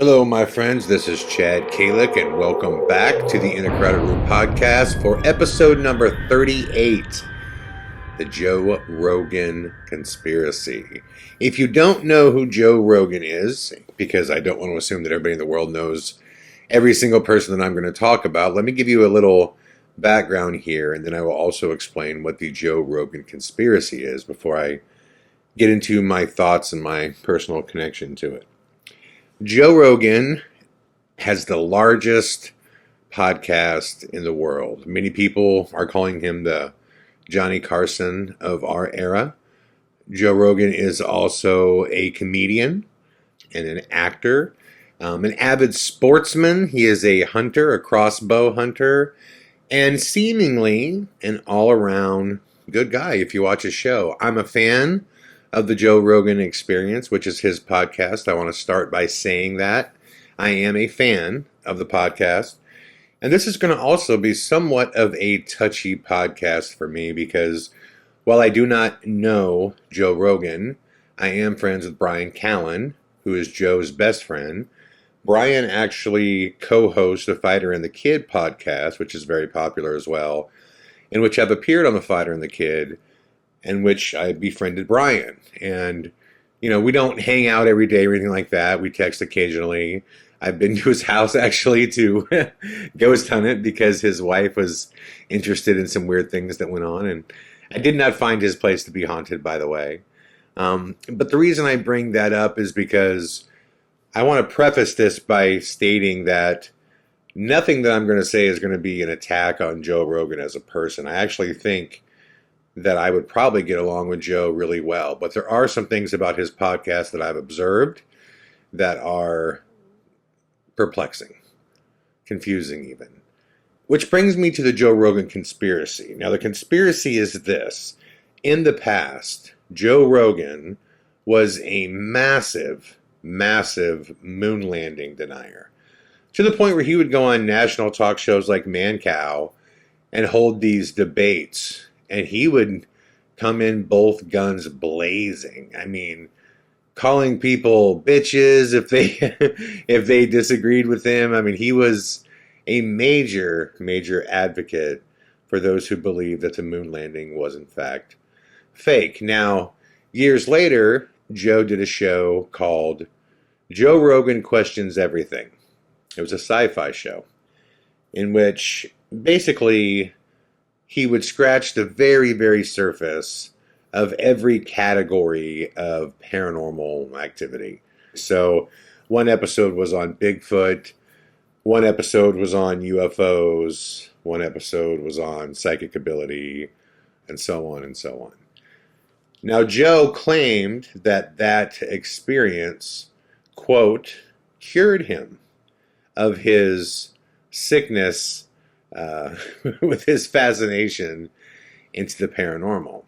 Hello, my friends. This is Chad Calek, and welcome back to the In a Crowded Room podcast for episode number 38, the Joe Rogan Conspiracy. If you don't know who Joe Rogan is, because I don't want to assume that everybody in the world knows every single person that I'm going to talk about, let me give you a little background here, and then I will also explain what the Joe Rogan Conspiracy is before I get into my thoughts and my personal connection to it. Joe Rogan has the largest podcast in the world. Many people are calling him the Johnny Carson of our era. Joe Rogan is also a comedian and an actor, an avid sportsman. He is a hunter, a crossbow hunter, and seemingly an all-around good guy if you watch his show. I'm a fan of the Joe Rogan Experience, which is his podcast. I want to start by saying that I am a fan of the podcast. And this is going to also be somewhat of a touchy podcast for me because while I do not know Joe Rogan, I am friends with Brian Callen, who is Joe's best friend. Brian actually co-hosts the Fighter and the Kid podcast, which is very popular as well, in which I've appeared on the Fighter and the Kid, in which I befriended Brian. And, we don't hang out every day or anything like that. We text occasionally. I've been to his house actually to ghost hunt it because his wife was interested in some weird things that went on. And I did not find his place to be haunted, by the way. But the reason I bring that up is because I want to preface this by stating that nothing that I'm going to say is going to be an attack on Joe Rogan as a person. I actually think that I would probably get along with Joe really well. But there are some things about his podcast that I've observed that are perplexing, confusing even. Which brings me to the Joe Rogan Conspiracy. Now, the conspiracy is this. In the past, Joe Rogan was a massive moon landing denier. To the point where he would go on national talk shows like Man Cow and hold these debates. And he would come in both guns blazing. I mean, calling people bitches if they disagreed with him. I mean, he was a major advocate for those who believed that the moon landing was in fact fake. Now, years later, Joe did a show called Joe Rogan Questions Everything. It was a sci-fi show in which basically he would scratch the very surface of every category of paranormal activity. So one episode was on Bigfoot, one episode was on UFOs, one episode was on psychic ability, and so on and so on. Now, Joe claimed that experience, quote, cured him of his sickness with his fascination into the paranormal.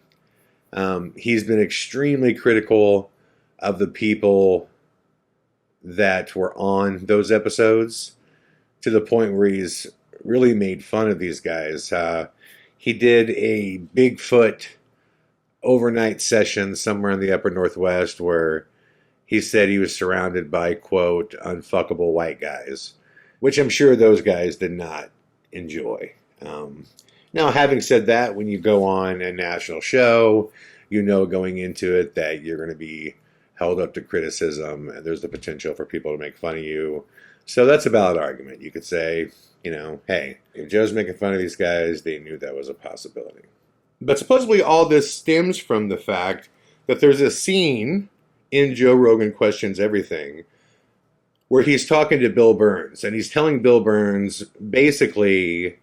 He's been extremely critical of the people that were on those episodes to the point where he's really made fun of these guys. He did a Bigfoot overnight session somewhere in the upper Northwest where he said he was surrounded by, quote, unfuckable white guys, which I'm sure those guys did not enjoy. Now, having said that, when you go on a national show, going into it that you're going to be held up to criticism and there's the potential for people to make fun of you. So that's a valid argument. You could say, hey, if Joe's making fun of these guys, they knew that was a possibility. But supposedly all this stems from the fact that there's a scene in Joe Rogan Questions Everything where he's talking to Bill Burns, and he's telling Bill Burns, basically,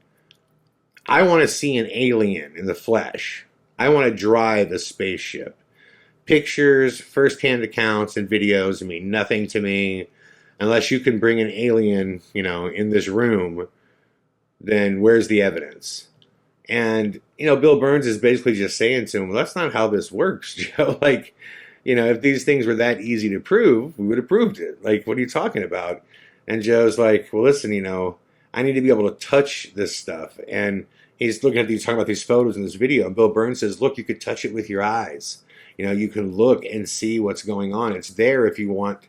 I want to see an alien in the flesh. I want to drive a spaceship. Pictures, first-hand accounts, and videos mean nothing to me. Unless you can bring an alien, in this room, then where's the evidence? And, Bill Burns is basically just saying to him, well, that's not how this works, Joe. If these things were that easy to prove, we would have proved it. What are you talking about? And Joe's like, well, listen, I need to be able to touch this stuff. And he's looking at these, talking about these photos in this video. And Bill Burns says, look, you could touch it with your eyes. You can look and see what's going on. It's there if you want,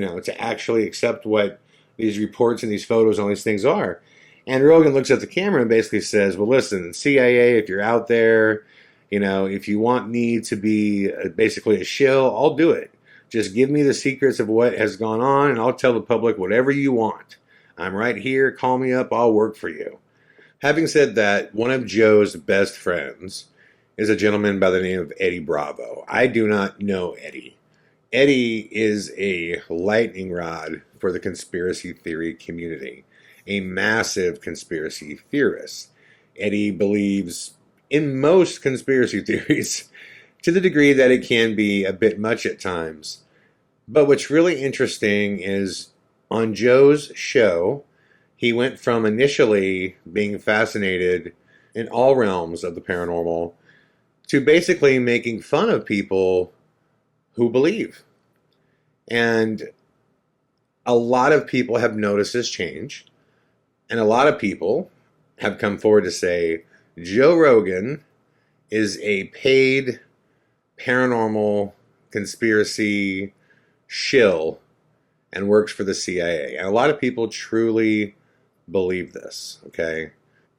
to actually accept what these reports and these photos and all these things are. And Rogan looks at the camera and basically says, well, listen, CIA, if you're out there, if you want me to be basically a shill, I'll do it. Just give me the secrets of what has gone on, and I'll tell the public whatever you want. I'm right here. Call me up. I'll work for you. Having said that, one of Joe's best friends is a gentleman by the name of Eddie Bravo. I do not know Eddie. Eddie is a lightning rod for the conspiracy theory community, a massive conspiracy theorist. Eddie believes in most conspiracy theories to the degree that it can be a bit much at times. But what's really interesting is on Joe's show, he went from initially being fascinated in all realms of the paranormal to basically making fun of people who believe. And a lot of people have noticed this change. And a lot of people have come forward to say Joe Rogan is a paid paranormal conspiracy shill and works for the CIA. And a lot of people truly believe this, okay?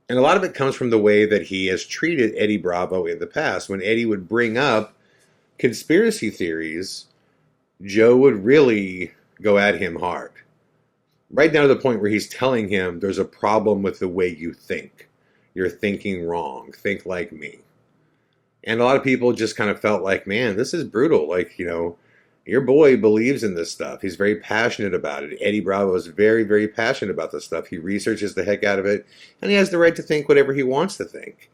And a lot of it comes from the way that he has treated Eddie Bravo in the past. When Eddie would bring up conspiracy theories, Joe would really go at him hard. Right down to the point where he's telling him there's a problem with the way you think. You're thinking wrong. Think like me. And a lot of people just kind of felt like, man, this is brutal. Like, your boy believes in this stuff. He's very passionate about it. Eddie Bravo is very, very passionate about this stuff. He researches the heck out of it, and he has the right to think whatever he wants to think.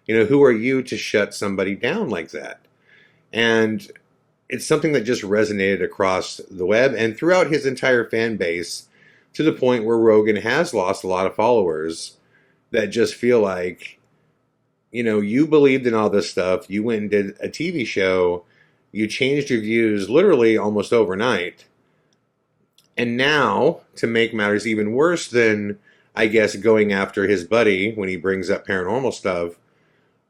Who are you to shut somebody down like that? And it's something that just resonated across the web and throughout his entire fan base, to the point where Rogan has lost a lot of followers that just feel like, you believed in all this stuff. You went and did a TV show. You changed your views literally almost overnight. And now, to make matters even worse than, I guess, going after his buddy when he brings up paranormal stuff,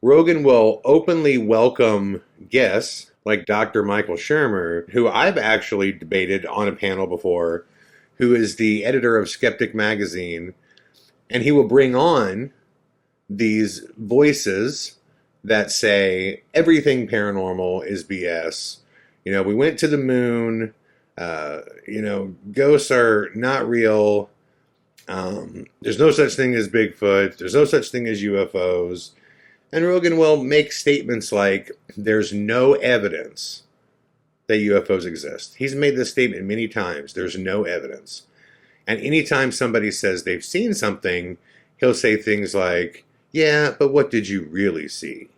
Rogan will openly welcome guests like Dr. Michael Shermer, who I've actually debated on a panel before, who is the editor of Skeptic Magazine. And he will bring on these voices that say everything paranormal is BS. We went to the moon. Ghosts are not real. There's no such thing as Bigfoot. There's no such thing as UFOs. And Rogan will make statements like, there's no evidence that UFOs exist. He's made this statement many times. There's no evidence. And anytime somebody says they've seen something, he'll say things like, yeah, but what did you really see?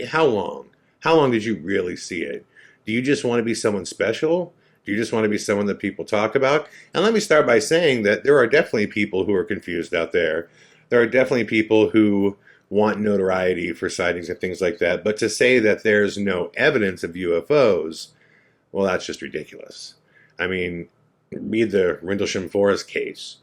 How long? How long did you really see it? Do you just want to be someone special? Do you just want to be someone that people talk about? And let me start by saying that there are definitely people who are confused out there. There are definitely people who want notoriety for sightings and things like that. But to say that there's no evidence of UFOs, well, that's just ridiculous. I mean, read the Rendlesham Forest case.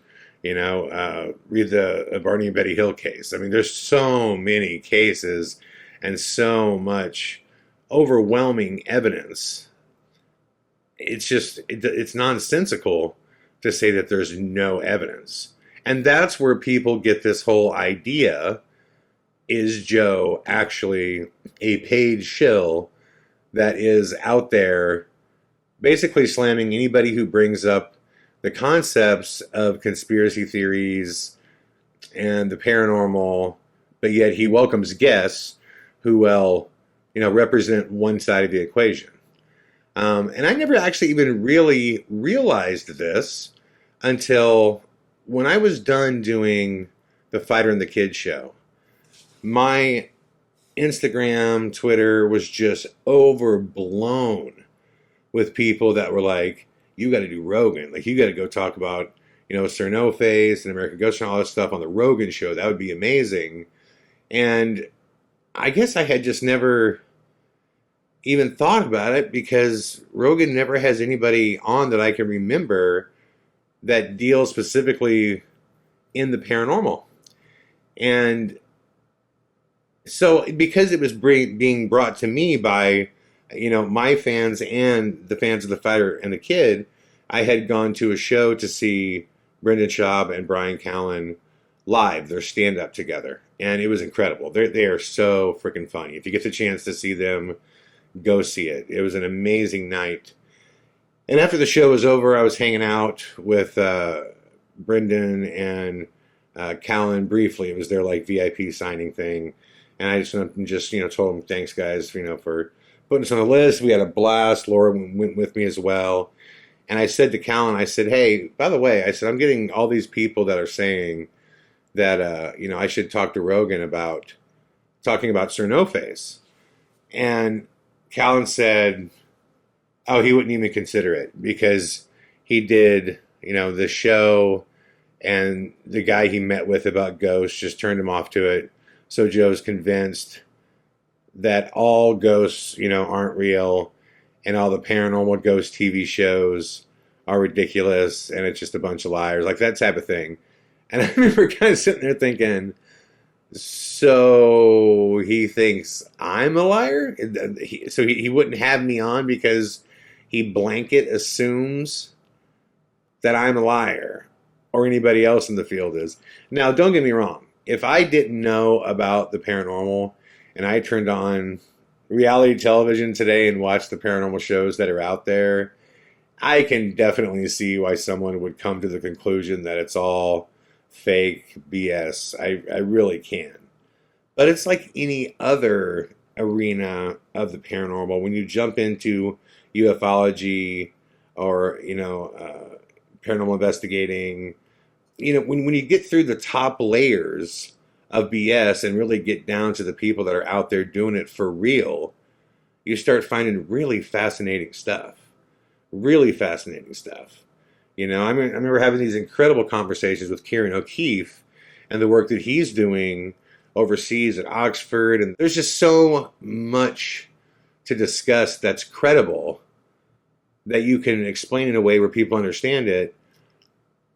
Read the Barney and Betty Hill case. I mean, there's so many cases and so much overwhelming evidence. It's nonsensical to say that there's no evidence. And that's where people get this whole idea, is Joe actually a paid shill that is out there basically slamming anybody who brings up the concepts of conspiracy theories and the paranormal, but yet he welcomes guests who will, represent one side of the equation. And I never actually even really realized this until when I was done doing the Fighter and the Kid show. My Instagram, Twitter was just overblown with people that were like, you got to do Rogan. Like, you got to go talk about, Sir No Face and American Ghost and all this stuff on the Rogan show. That would be amazing. And I guess I had just never even thought about it, because Rogan never has anybody on that I can remember that deals specifically in the paranormal. And so because it was being brought to me by, my fans and the fans of the Fighter and the Kid, I had gone to a show to see Brendan Schaub and Brian Callen live, their stand-up together. And it was incredible. They are so freaking funny. If you get the chance to see them, go see it. It was an amazing night. And after the show was over, I was hanging out with Brendan and Callen briefly. It was their like VIP signing thing. And I just told them, thanks guys, for putting us on the list. We had a blast. Laura went with me as well. And I said to Callen, I said, hey, by the way, I said, I'm getting all these people that are saying that, I should talk to Rogan about talking about Sir No Face. And Callen said, oh, he wouldn't even consider it because he did, the show and the guy he met with about ghosts just turned him off to it. So Joe's convinced that all ghosts, aren't real and all the paranormal ghost TV shows are ridiculous and it's just a bunch of liars, like that type of thing. And I remember kind of sitting there thinking, so he thinks I'm a liar? So he wouldn't have me on because he blanket assumes that I'm a liar or anybody else in the field is. Now, don't get me wrong. If I didn't know about the paranormal and I turned on reality television today and watched the paranormal shows that are out there, I can definitely see why someone would come to the conclusion that it's all fake BS. I really can. But it's like any other arena of the paranormal. When you jump into ufology or, paranormal investigating, when you get through the top layers of BS and really get down to the people that are out there doing it for real, you start finding really fascinating stuff. Really fascinating stuff. I remember having these incredible conversations with Kieran O'Keefe and the work that he's doing overseas at Oxford. And there's just so much to discuss that's credible that you can explain in a way where people understand it.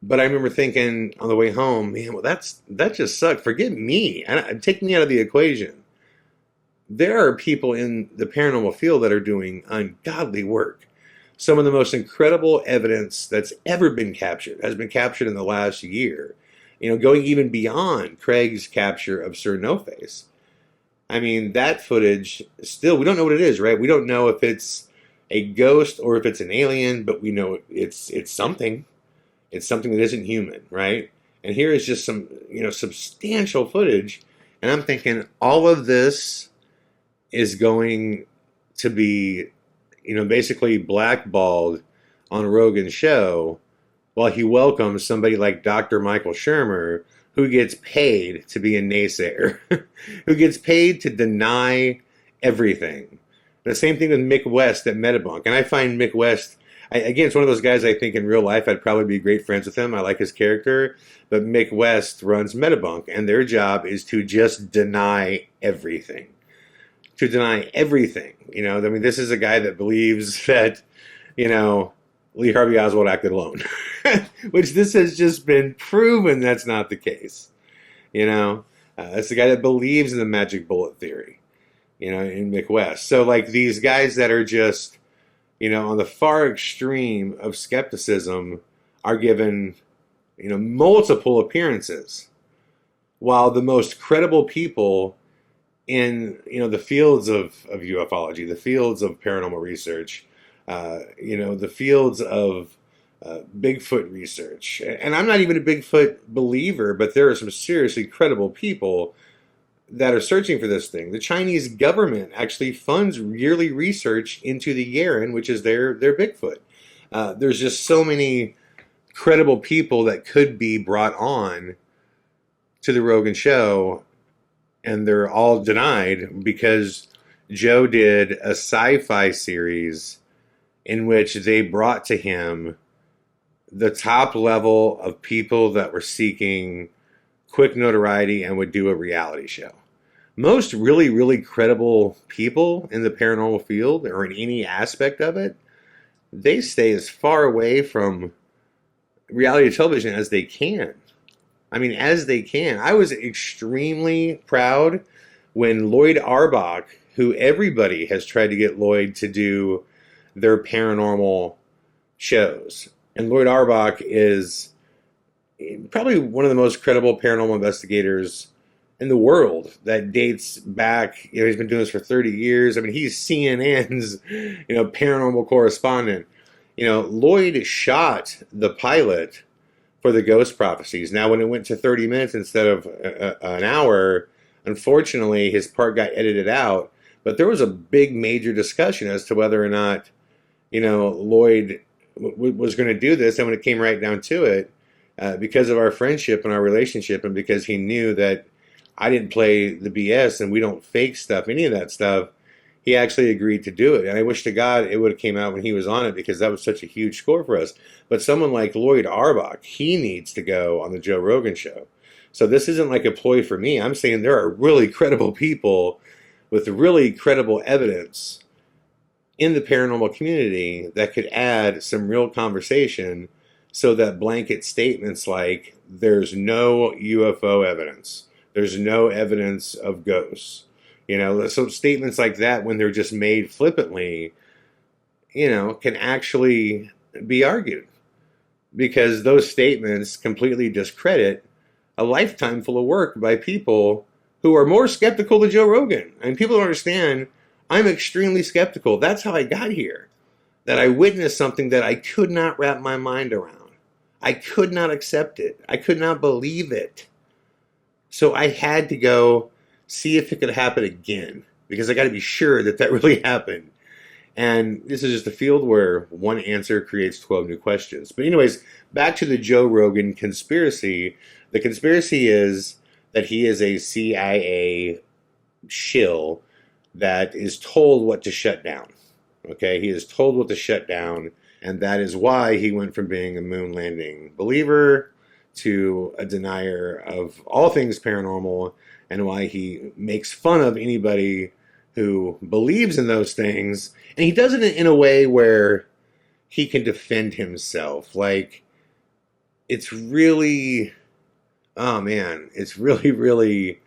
But I remember thinking on the way home, man, well, that just sucked. Forget me. Take me out of the equation. There are people in the paranormal field that are doing ungodly work. Some of the most incredible evidence that's ever been captured has been captured in the last year. Going even beyond Craig's capture of Sir No Face. I mean, that footage, still, we don't know what it is, right? We don't know if it's a ghost or if it's an alien, but we know it's something. It's something that isn't human, right? And here is just some, substantial footage. And I'm thinking all of this is going to be, basically blackballed on Rogan's show while he welcomes somebody like Dr. Michael Shermer, who gets paid to be a naysayer, who gets paid to deny everything. The same thing with Mick West at Metabunk. And I find Mick West, again, it's one of those guys I think in real life I'd probably be great friends with him. I like his character. But Mick West runs Metabunk, and their job is to just deny everything. To deny everything. This is a guy that believes that, Lee Harvey Oswald acted alone. Which this has just been proven that's not the case. It's the guy that believes in the magic bullet theory, in Mick West. So, like, these guys that are just, on the far extreme of skepticism are given, multiple appearances. While the most credible people in, the fields of ufology, the fields of paranormal research, the fields of Bigfoot research. And I'm not even a Bigfoot believer, but there are some seriously credible people that are searching for this thing. The Chinese government actually funds yearly research into the Yeren, which is their Bigfoot. There's just so many credible people that could be brought on to the Rogan show, and they're all denied because Joe did a sci-fi series in which they brought to him the top level of people that were seeking quick notoriety and would do a reality show. Most really, really credible people in the paranormal field or in any aspect of it, they stay as far away from reality television as they can. As they can. I was extremely proud when Lloyd Arbach, who everybody has tried to get Lloyd to do their paranormal shows. And Lloyd Auerbach is probably one of the most credible paranormal investigators in the world that dates back. He's been doing this for 30 years. I mean, he's CNN's, paranormal correspondent. Lloyd shot the pilot for the Ghost Prophecies. Now, when it went to 30 minutes instead of an hour, unfortunately, his part got edited out. But there was a big, major discussion as to whether or not, Lloyd was going to do this. And when it came right down to it, because of our friendship and our relationship, and because he knew that I didn't play the BS and we don't fake stuff, any of that stuff, he actually agreed to do it. And I wish to God it would have came out when he was on it, because that was such a huge score for us. But someone like Lloyd Auerbach, he needs to go on the Joe Rogan show. So this isn't like a ploy for me. I'm saying there are really credible people with really credible evidence in the paranormal community that could add some real conversation, so that blanket statements like there's no UFO evidence, there's no evidence of ghosts, so statements like that, when they're just made flippantly, can actually be argued, because those statements completely discredit a lifetime full of work by people who are more skeptical than Joe Rogan. And people don't understand, I'm extremely skeptical. That's how I got here. That I witnessed something that I could not wrap my mind around. I could not accept it. I could not believe it. So I had to go see if it could happen again, because I got to be sure that that really happened. And this is just a field where one answer creates 12 new questions. But anyways, back to the Joe Rogan conspiracy. The conspiracy is that he is a CIA shill that is told what to shut down. Okay, he is told what to shut down, and that is why he went from being a moon landing believer to a denier of all things paranormal, and why he makes fun of anybody who believes in those things. And he does it in a way where he can defend himself. Like, it's really, oh man, it's really, really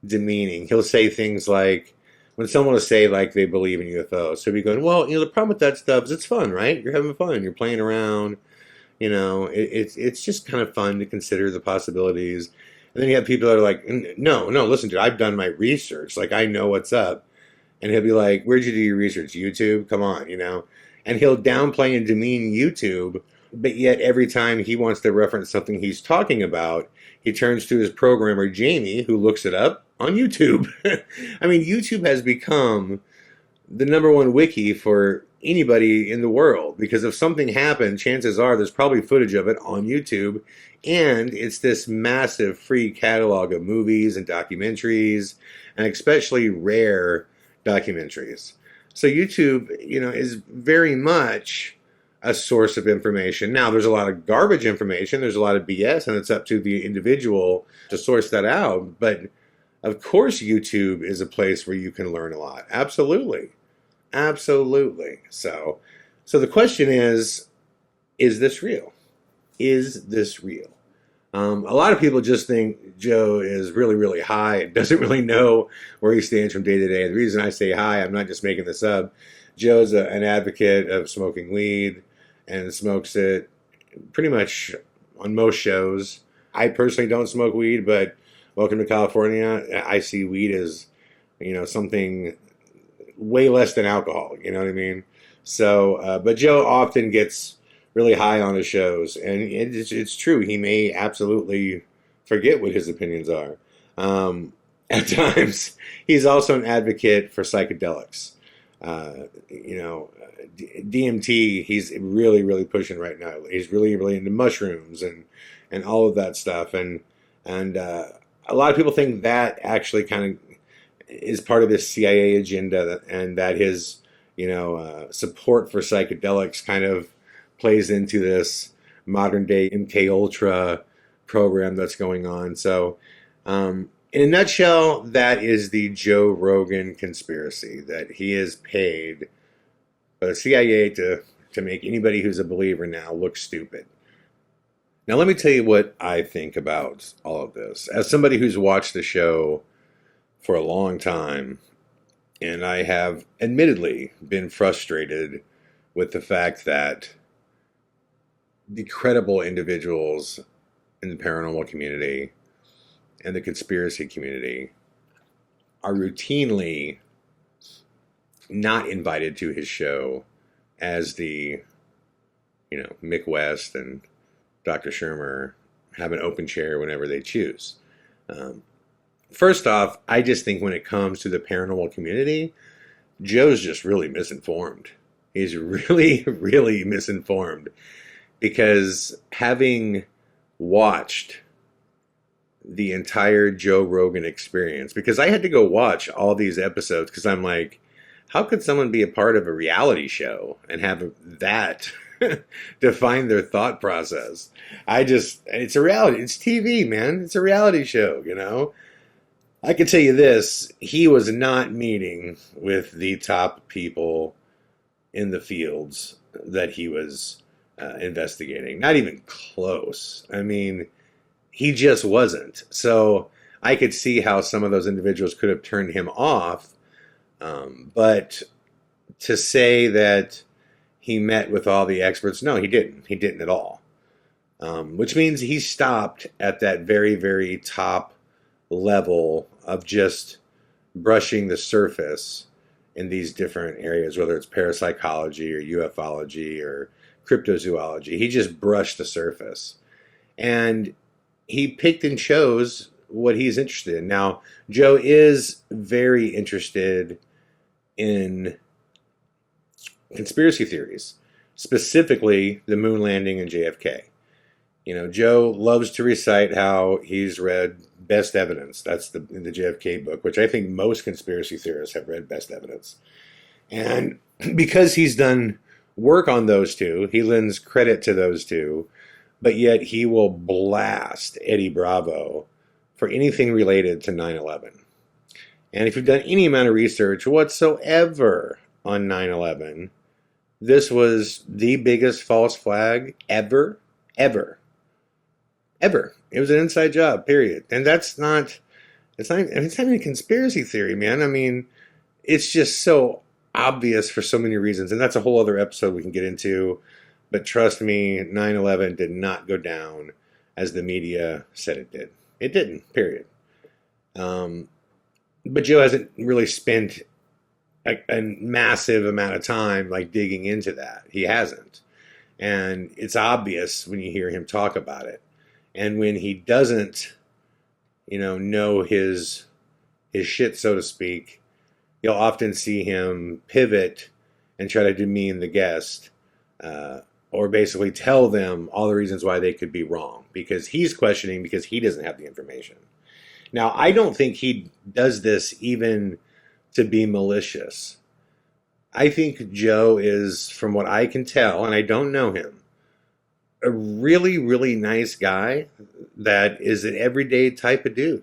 demeaning. He'll say things like, when someone will say like they believe in UFOs, so he'll be going, well, the problem with that stuff is it's fun, right? You're having fun, you're playing around, it's just kind of fun to consider the possibilities. And then you have people that are like, no, listen, dude, I've done my research, like I know what's up. And he'll be like, where'd you do your research? YouTube? Come on, And he'll downplay and demean YouTube, but yet every time he wants to reference something he's talking about, he turns to his programmer, Jamie, who looks it up on YouTube. I mean, YouTube has become the number one wiki for anybody in the world, because if something happened, chances are there's probably footage of it on YouTube, and it's this massive free catalog of movies and documentaries, and especially rare documentaries. So YouTube, is very much a source of information. Now, there's a lot of garbage information, there's a lot of BS, and it's up to the individual to source that out. But of course, YouTube is a place where you can learn a lot. Absolutely. Absolutely. So the question is this real? Is this real? A lot of people just think Joe is really, really high and doesn't really know where he stands from day to day. The reason I say high, I'm not just making this up. Joe's an advocate of smoking weed and smokes it pretty much on most shows. I personally don't smoke weed, but welcome to California. I see weed as, something way less than alcohol. You know what I mean? So, but Joe often gets really high on his shows, and it's true. He may absolutely forget what his opinions are. At times, he's also an advocate for psychedelics. DMT, he's really, really pushing right now. He's really, really into mushrooms and all of that stuff. And a lot of people think that actually kind of is part of this CIA agenda, and that his, support for psychedelics kind of plays into this modern day MK Ultra program that's going on. So, in a nutshell, that is the Joe Rogan conspiracy, that he is paid by the CIA to make anybody who's a believer now look stupid. Now, let me tell you what I think about all of this. As somebody who's watched the show for a long time, and I have admittedly been frustrated with the fact that the credible individuals in the paranormal community and the conspiracy community are routinely not invited to his show as the, Mick West and Dr. Shermer have an open chair whenever they choose. First off, I just think when it comes to the paranormal community, Joe's just really misinformed. He's really, really misinformed because having watched the entire Joe Rogan experience, because I had to go watch all these episodes because I'm like, how could someone be a part of a reality show and have that define their thought process? It's a reality. It's TV, man. It's a reality show, I can tell you this, he was not meeting with the top people in the fields that he was investigating. Not even close. I mean, he just wasn't. So I could see how some of those individuals could have turned him off. But to say that he met with all the experts, no, he didn't. He didn't at all. Which means he stopped at that very, very top level of just brushing the surface in these different areas, whether it's parapsychology or ufology or cryptozoology. He just brushed the surface. And he picked and chose what he's interested in. Now, Joe is very interested in conspiracy theories, specifically the moon landing and JFK. Joe loves to recite how he's read Best Evidence. That's in the JFK book, which I think most conspiracy theorists have read Best Evidence. And because he's done work on those two, he lends credit to those two, but yet he will blast Eddie Bravo for anything related to 9/11. And if you've done any amount of research whatsoever on 9/11, this was the biggest false flag ever. It was an inside job, period. And it's not even a conspiracy theory, man. I mean, it's just so obvious for so many reasons. And that's a whole other episode we can get into. But trust me, 9/11 did not go down as the media said it did. It didn't, period. But Joe hasn't really spent a massive amount of time digging into that. He hasn't. And it's obvious when you hear him talk about it. And when he doesn't, know his shit, so to speak, you'll often see him pivot and try to demean the guest, or basically tell them all the reasons why they could be wrong, because he's questioning because he doesn't have the information. Now, I don't think he does this even to be malicious. I think Joe is, from what I can tell, and I don't know him, a really, really nice guy that is an everyday type of dude.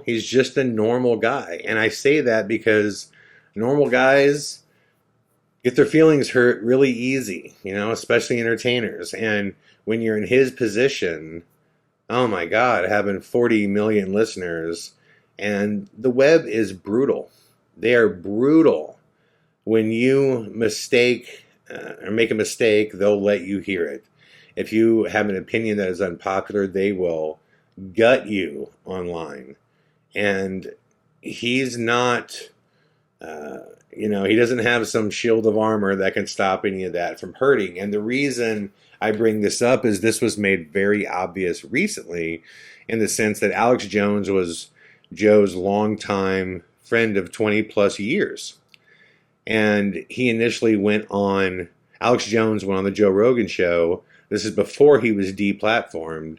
He's just a normal guy. And I say that because normal guys get their feelings hurt really easy, especially entertainers. And when you're in his position, oh my God, having 40 million listeners, and the web is brutal. They are brutal. When you mistake or make a mistake, they'll let you hear it. If you have an opinion that is unpopular, they will gut you online. And he's not, he doesn't have some shield of armor that can stop any of that from hurting. And the reason I bring this up is this was made very obvious recently in the sense that Alex Jones was Joe's longtime friend of 20 plus years. And he initially Alex Jones went on the Joe Rogan show. This is before he was deplatformed.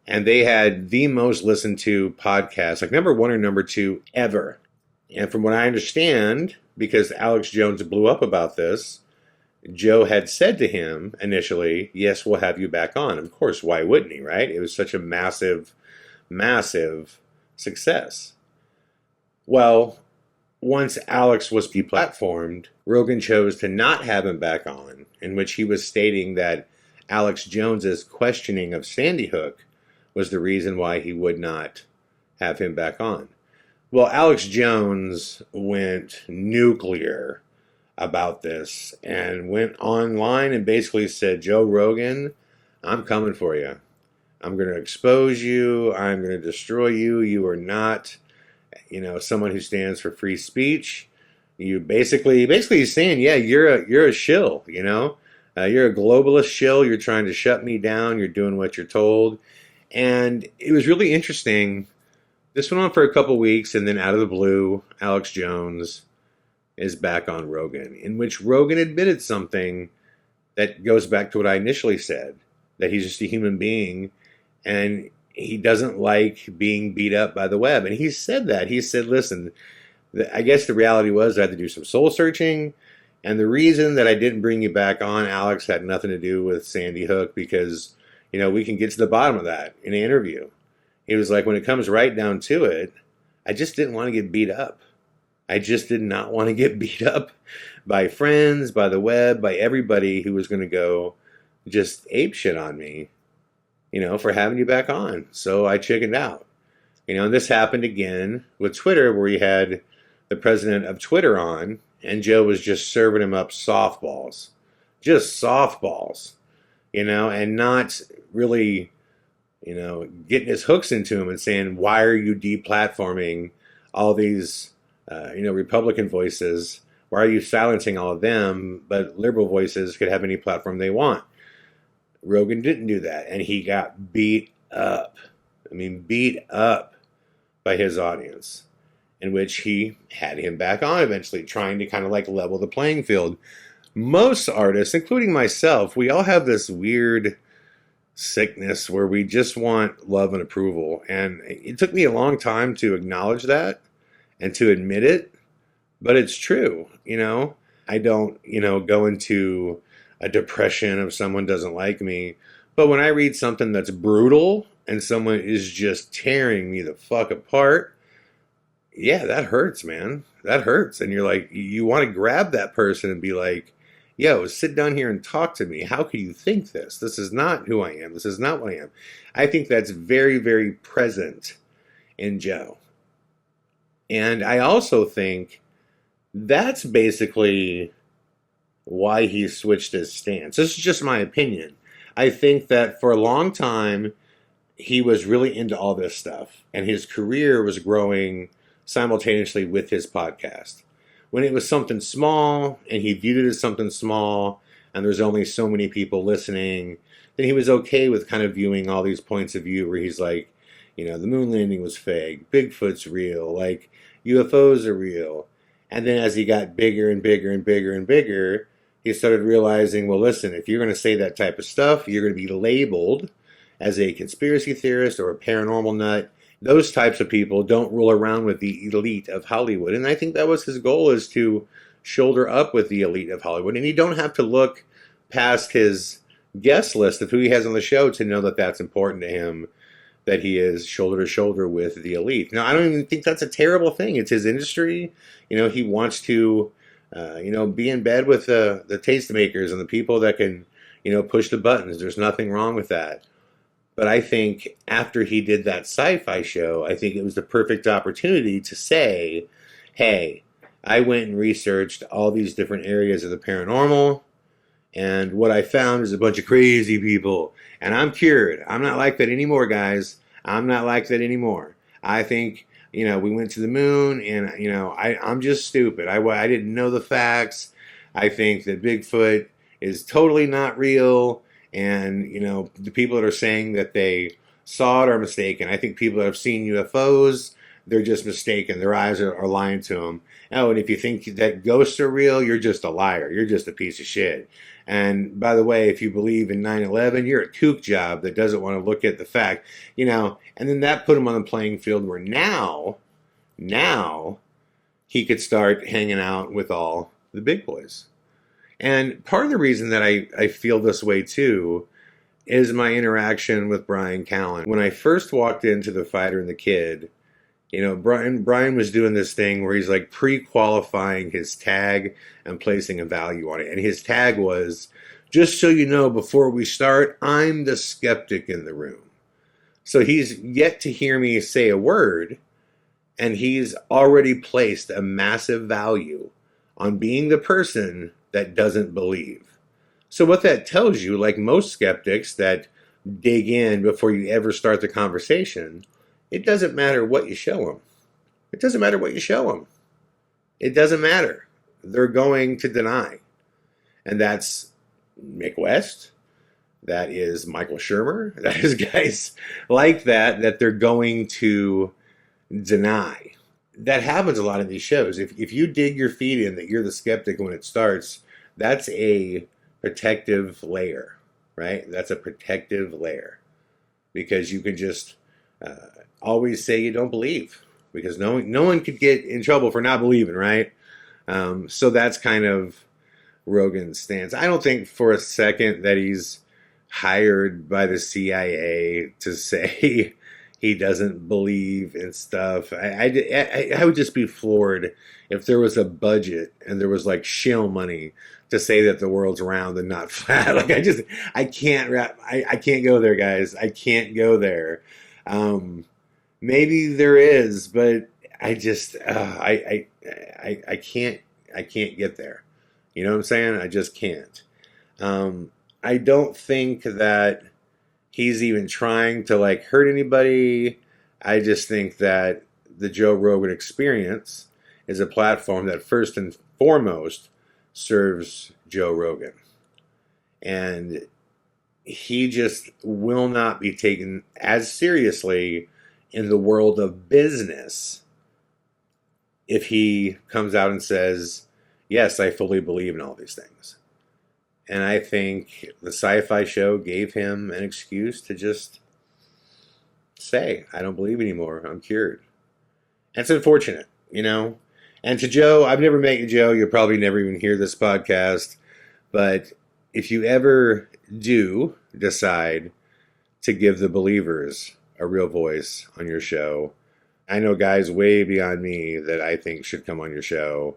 And they had the most listened to podcast, number 1 or number 2 ever. And from what I understand, because Alex Jones blew up about this, Joe had said to him initially, yes, we'll have you back on. Of course, why wouldn't he, right? It was such a massive, massive success. Well, once Alex was deplatformed, Rogan chose to not have him back on, in which he was stating that Alex Jones's questioning of Sandy Hook was the reason why he would not have him back on. Well, Alex Jones went nuclear about this and went online and basically said, Joe Rogan, I'm coming for you. I'm going to expose you. I'm going to destroy you. You are not, someone who stands for free speech. You basically he's saying, yeah, you're a shill, you're a globalist shill. You're trying to shut me down. You're doing what you're told. And it was really interesting. This went on for a couple weeks, and then out of the blue, Alex Jones is back on Rogan, in which Rogan admitted something that goes back to what I initially said, that he's just a human being and he doesn't like being beat up by the web. And he said that. He said, listen, I guess the reality was I had to do some soul searching. And the reason that I didn't bring you back on, Alex, had nothing to do with Sandy Hook, because, we can get to the bottom of that in an interview. He was like, when it comes right down to it, I just didn't want to get beat up. I just did not want to get beat up by friends, by the web, by everybody who was going to go just ape shit on me, for having you back on. So I chickened out. And this happened again with Twitter, where he had the president of Twitter on, and Joe was just serving him up softballs. Just softballs, and not really, getting his hooks into him and saying, why are you deplatforming all these Republican voices? Why are you silencing all of them, but liberal voices could have any platform they want? Rogan didn't do that, and he got beat up. Beat up by his audience, in which he had him back on eventually, trying to kind of like level the playing field. Most artists, including myself, we all have this weird sickness where we just want love and approval. And it took me a long time to acknowledge that and to admit it, but it's true. I don't, go into a depression if someone doesn't like me. But when I read something that's brutal and someone is just tearing me the fuck apart, yeah, that hurts, man. That hurts. And you're like, you want to grab that person and be like, yo, sit down here and talk to me. How could you think this? This is not who I am. This is not what I am. I think that's very, very present in Joe. And I also think that's basically why he switched his stance. This is just my opinion. I think that for a long time, he was really into all this stuff, and his career was growing simultaneously with his podcast. When it was something small, and he viewed it as something small, and there's only so many people listening, then he was okay with kind of viewing all these points of view where he's like, the moon landing was fake, Bigfoot's real, like UFOs are real. And then as he got bigger and bigger and bigger and bigger, he started realizing, well, listen, if you're going to say that type of stuff, you're going to be labeled as a conspiracy theorist or a paranormal nut. Those types of people don't roll around with the elite of Hollywood. And I think that was his goal, is to shoulder up with the elite of Hollywood. And you don't have to look past his guest list of who he has on the show to know that that's important to him, that he is shoulder to shoulder with the elite. Now, I don't even think that's a terrible thing. It's his industry. He wants to, be in bed with the tastemakers and the people that can, push the buttons. There's nothing wrong with that. But I think after he did that sci-fi show, I think it was the perfect opportunity to say, hey, I went and researched all these different areas of the paranormal, and what I found is a bunch of crazy people. And I'm cured. I'm not like that anymore, guys. I'm not like that anymore. I think, we went to the moon, and, I'm just stupid. I didn't know the facts. I think that Bigfoot is totally not real. And, the people that are saying that they saw it are mistaken. I think people that have seen UFOs, they're just mistaken. Their eyes are lying to them. Oh, and if you think that ghosts are real, you're just a liar. You're just a piece of shit. And by the way, if you believe in 9/11, you're a kook job that doesn't want to look at the fact, and then that put him on the playing field where now he could start hanging out with all the big boys. And part of the reason that I feel this way too is my interaction with Brian Callen. When I first walked into The Fighter and the Kid, Brian was doing this thing where he's like pre-qualifying his tag and placing a value on it. And his tag was, just so you know, before we start, I'm the skeptic in the room. So he's yet to hear me say a word, and he's already placed a massive value on being the person that doesn't believe. So what that tells you, like most skeptics that dig in before you ever start the conversation, it doesn't matter what you show them. It doesn't matter what you show them. It doesn't matter. They're going to deny. And that's Mick West. That is Michael Shermer. That is guys like that they're going to deny. That happens a lot in these shows. If you dig your feet in that you're the skeptic when it starts, that's a protective layer, right? That's a protective layer. Because you can just always say you don't believe. Because no one could get in trouble for not believing, right? So that's kind of Rogan's stance. I don't think for a second that he's hired by the CIA to say he doesn't believe in stuff. I would just be floored if there was a budget and there was like shill money to say that the world's round and not flat. Like I can't go there, guys. I can't go there. Maybe there is, but I just I can't get there. You know what I'm saying? I just can't. I don't think that he's even trying to like hurt anybody. I just think that the Joe Rogan Experience is a platform that first and foremost serves Joe Rogan. And he just will not be taken as seriously in the world of business if he comes out and says, yes, I fully believe in all these things. And I think the sci-fi show gave him an excuse to just say, I don't believe anymore. I'm cured. That's unfortunate, you know? And to Joe, I've never met you, Joe. You'll probably never even hear this podcast. But if you ever do decide to give the believers a real voice on your show, I know guys way beyond me that I think should come on your show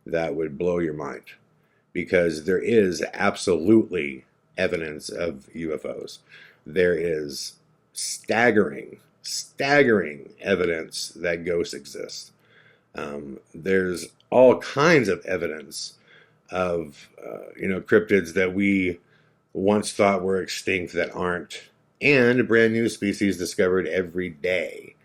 that would blow your mind. Because there is absolutely evidence of UFOs. There is staggering evidence that ghosts exist. There's all kinds of evidence of cryptids that we once thought were extinct that aren't, and brand new species discovered every day.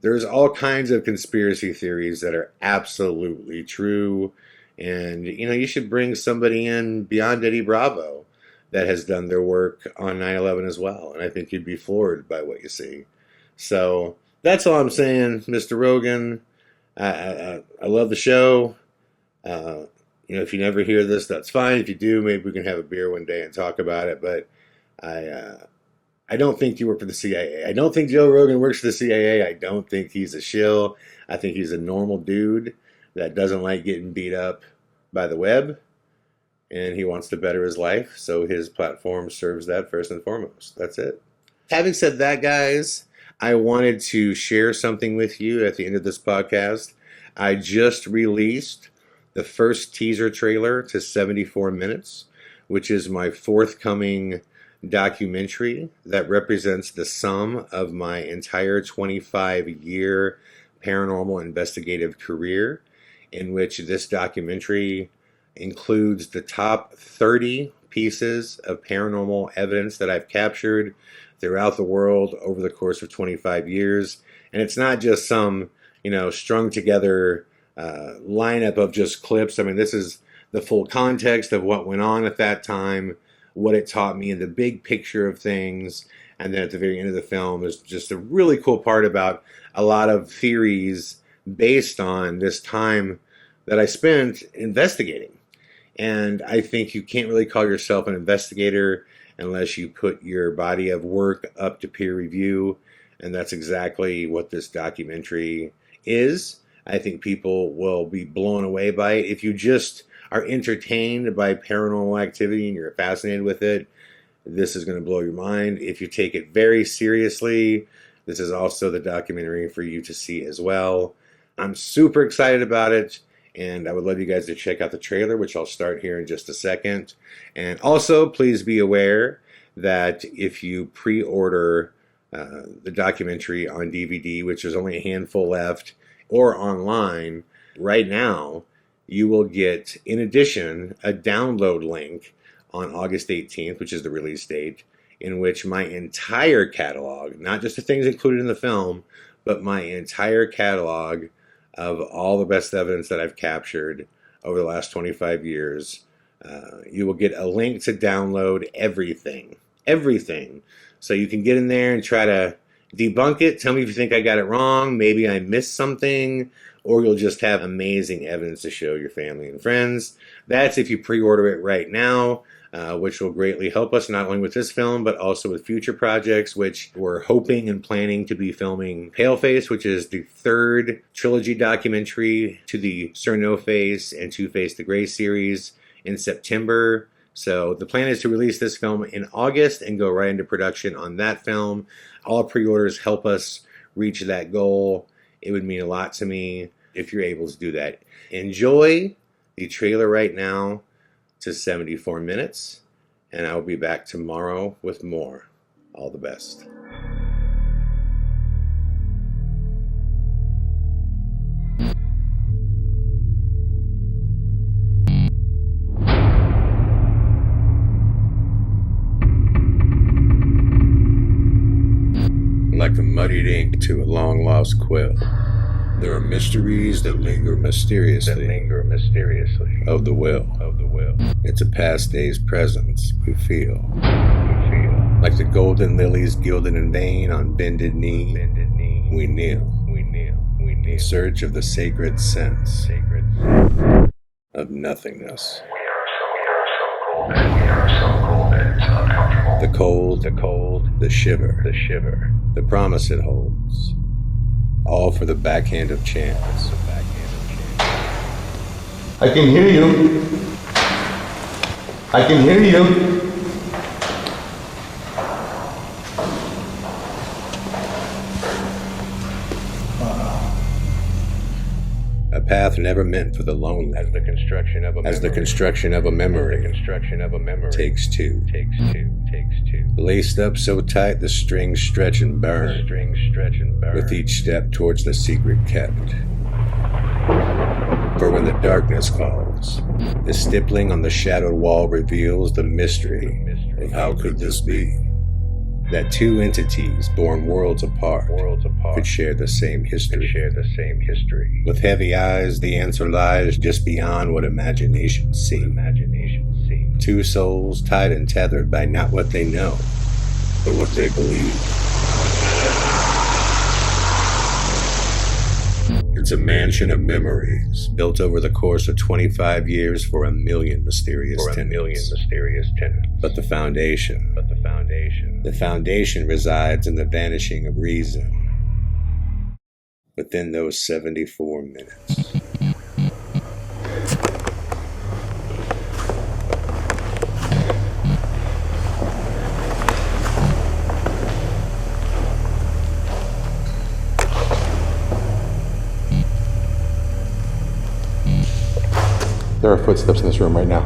There's all kinds of conspiracy theories that are absolutely true. And, you should bring somebody in beyond Eddie Bravo that has done their work on 9/11 as well. And I think you'd be floored by what you see. So that's all I'm saying, Mr. Rogan. I love the show. If you never hear this, that's fine. If you do, maybe we can have a beer one day and talk about it. But I don't think you work for the CIA. I don't think Joe Rogan works for the CIA. I don't think he's a shill. I think he's a normal dude that doesn't like getting beat up by the web, and he wants to better his life, so his platform serves that first and foremost. That's it. Having said that, guys, I wanted to share something with you at the end of this podcast. I just released the first teaser trailer to 74 minutes, which is my forthcoming documentary that represents the sum of my entire 25-year paranormal investigative career, in which this documentary includes the top 30 pieces of paranormal evidence that I've captured throughout the world over the course of 25 years. And it's not just some, strung together lineup of just clips. I mean, this is the full context of what went on at that time, what it taught me in the big picture of things. And then at the very end of the film, there's just a really cool part about a lot of theories based on this time that I spent investigating. And I think you can't really call yourself an investigator unless you put your body of work up to peer review. And that's exactly what this documentary is. I think people will be blown away by it. If you just are entertained by paranormal activity and you're fascinated with it, this is going to blow your mind. If you take it very seriously, this is also the documentary for you to see as well. I'm super excited about it, and I would love you guys to check out the trailer, which I'll start here in just a second. And also, please be aware that if you pre-order the documentary on DVD, which there's only a handful left, or online, right now, you will get, in addition, a download link on August 18th, which is the release date, in which my entire catalog, not just the things included in the film, but my entire catalog of all the best evidence that I've captured over the last 25 years, you will get a link to download everything. So you can get in there and try to debunk it. Tell me if you think I got it wrong. Maybe I missed something. Or you'll just have amazing evidence to show your family and friends. That's if you pre-order it right now, which will greatly help us, not only with this film, but also with future projects, which we're hoping and planning to be filming Paleface, which is the third trilogy documentary to the Sir No Face and Two Face the Gray series in September. So the plan is to release this film in August and go right into production on that film. All pre-orders help us reach that goal. It would mean a lot to me if you're able to do that. Enjoy the trailer right now to 74 minutes, and I'll be back tomorrow with more. All the best. Like the muddied ink to a long-lost quill, there are mysteries that linger mysteriously of the will. It's a past day's presence we feel. Like the golden lilies gilded in vain on bended knee, we kneel in search of the sacred sense of nothingness. The cold, the shiver, the promise it holds, all for the backhand of chance. I can hear you. I can hear you. A path never meant for the lonely, as the construction of a memory takes two. Laced up so tight the strings stretch and burn, with each step towards the secret kept. For when the darkness calls, the stippling on the shadowed wall reveals the mystery of how could this be? That two entities born worlds apart could share the same history. With heavy eyes, the answer lies just beyond what imagination sees. Two souls tied and tethered by not what they know, but what they believe. It's a mansion of memories built over the course of 25 years for a million mysterious tenants. But the foundation resides in the vanishing of reason within those 74 minutes. There are footsteps in this room right now.